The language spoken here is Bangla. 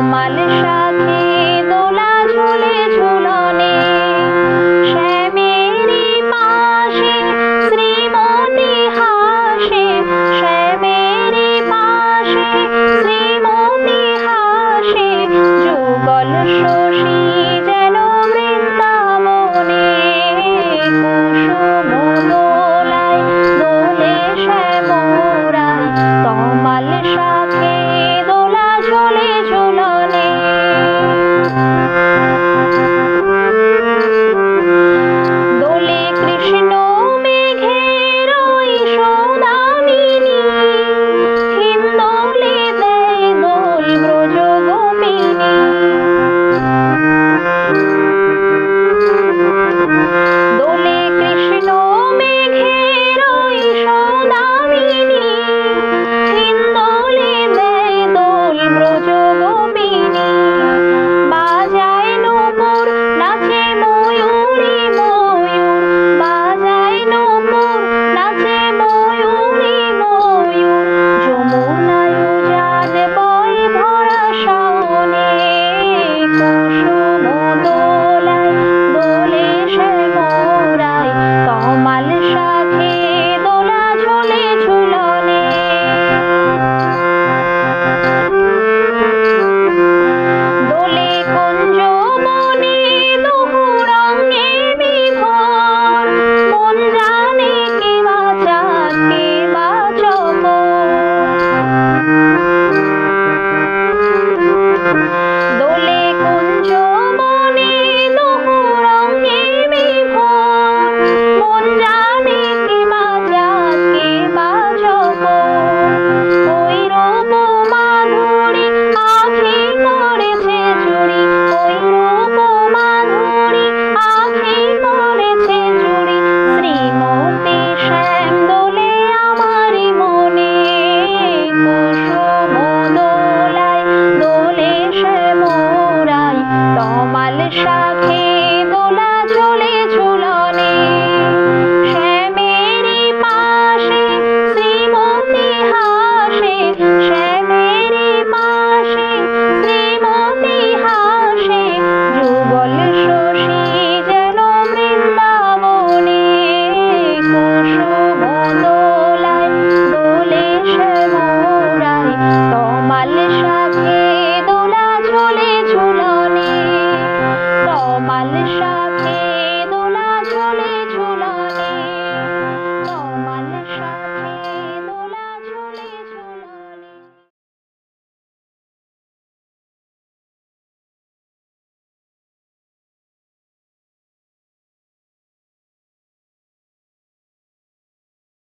তমাল শাখে দোলা ঝুলে ঝুলনে শ্যামেরই পাশে শ্রীমতী হাসে শ্যামেরই পাশে শ্রীমতী হাসে যুগল শশী যেন বৃন্দাবনে কুসুম দোলায় দোলে শ্যামরায় তমাল শাখে দোলা ঝুলে ঝুলনে দোলে কৃষ্ণ মেঘের ওই সৌদামিনী হিন্দোলে দেয় দোল ব্রজ গোপিনী দোলে কৃষ্ণ মেঘের ওই সৌদামিনী হিন্দোলে দেয় দোল ব্রজ গোপিনী বাজায় নূপুর নাচে ময়ূরী ময়ূর বাজায় নূপুর নাচে ময়ূরী ময়ূর যমুনায় উজান বয় ভরা শাওনে কুসুম দোলায় দোলে শ্যামরায় তমাল শাখে দোলা ঝুলে ঝুলনে দোলে কুঞ্জ বনে দুহু রঙে বিভোর মন জানে কে বা চাঁদ কে বা চকোর দোলে কুঞ্জ বনে দুহু রঙে বিভোর মন জানে কে বা চাঁদ কে বা চকোর ওই রূপ মাধুরী আঁখি করেছে চুরি ওই রূপ মাধুরী আঁখি করেছে চুরি শ্রীমতী শ্যাম দোলে আমারি মনে কুসুম দোলায় দোলে শ্যামরায় তমাল শাখে দোলা ঝুলে ঝুলনে শ্যামেরই পাশে শ্রীমতী হাসে শ্যামেরই পাশে শ্রীমতী হাসে যুগল শশী যেন বৃন্দাবনে কুসুম দোলায় দোলে শ্যামরায় তমাল শাখে দোলা ঝুলে ঝুলনে তমাল শাখে